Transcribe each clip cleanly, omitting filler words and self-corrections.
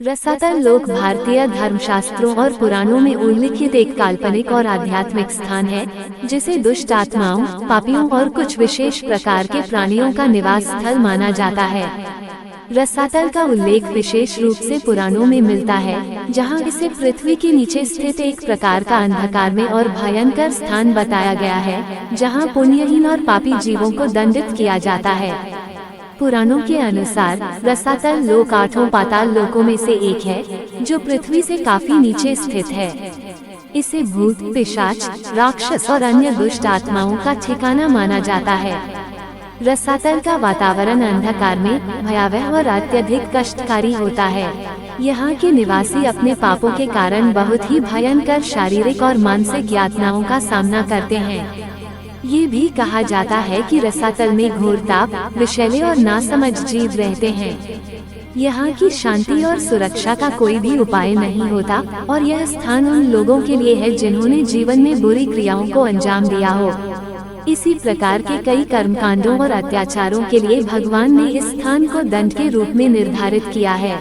रसातल लोक भारतीय धर्मशास्त्रों और पुराणों में उल्लिखित एक काल्पनिक और आध्यात्मिक स्थान है, जिसे दुष्ट आत्माओं, पापियों और कुछ विशेष प्रकार के प्राणियों का निवास स्थल माना जाता है। रसातल का उल्लेख विशेष रूप से पुराणों में मिलता है, जहां इसे पृथ्वी के नीचे स्थित एक प्रकार का अंधकार में और भयंकर स्थान बताया गया है, जहां पुण्यहीन और पापी जीवों को दंडित किया जाता है। पुराणों के अनुसार रसातल लोक 8 पाताल लोकों में से एक है, जो पृथ्वी से काफी नीचे स्थित है। इसे भूत, पिशाच, राक्षस और अन्य दुष्ट आत्माओं का ठिकाना माना जाता है। रसातल का वातावरण अंधकार में भयावह और अत्यधिक कष्टकारी होता है। यहाँ के निवासी अपने पापों के कारण बहुत ही भयंकर शारीरिक और मानसिक यातनाओं का सामना करते हैं। ये भी कहा जाता है कि रसातल में घोर ताप, विषैले और नासमझ जीव रहते हैं। यहाँ की शांति और सुरक्षा का कोई भी उपाय नहीं होता, और यह स्थान उन लोगों के लिए है जिन्होंने जीवन में बुरी क्रियाओं को अंजाम दिया हो। इसी प्रकार के कई कर्मकांडों और अत्याचारों के लिए भगवान ने इस स्थान को दंड के रूप में निर्धारित किया है।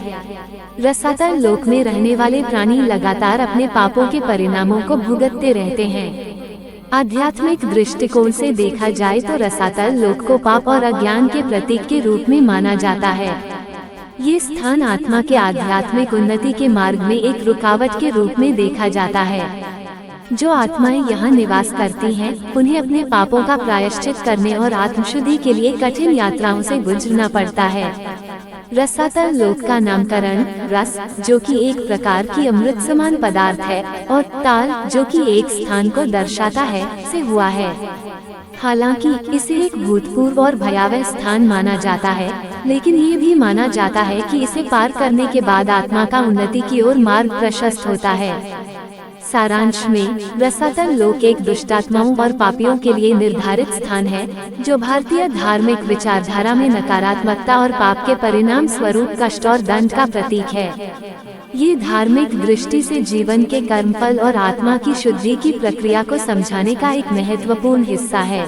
रसातल लोक में रहने वाले प्राणी लगातार अपने पापों के परिणामों को भुगतते रहते हैं। आध्यात्मिक दृष्टिकोण से देखा जाए तो रसातल लोक को पाप और अज्ञान के प्रतीक के रूप में माना जाता है। ये स्थान आत्मा के आध्यात्मिक उन्नति के मार्ग में एक रुकावट के रूप में देखा जाता है। जो आत्माएं यहाँ निवास करती हैं, उन्हें अपने पापों का प्रायश्चित करने और आत्मशुद्धि के लिए कठिन यात्राओं से गुजरना पड़ता है। रसातल लोक का नामकरण रस, जो कि एक प्रकार की अमृत समान पदार्थ है, और ताल, जो कि एक स्थान को दर्शाता है, से हुआ है। हालांकि इसे एक भूतपूर्व और भयावह स्थान माना जाता है, लेकिन ये भी माना जाता है कि इसे पार करने के बाद आत्मा का उन्नति की ओर मार्ग प्रशस्त होता है। सारांश में, रसातल लोक एक दुष्टात्माओं और पापियों के लिए निर्धारित स्थान है, जो भारतीय धार्मिक विचारधारा में नकारात्मकता और पाप के परिणाम स्वरूप कष्ट और दंड का प्रतीक है। ये धार्मिक दृष्टि से जीवन के कर्मफल और आत्मा की शुद्धि की प्रक्रिया को समझाने का एक महत्वपूर्ण हिस्सा है।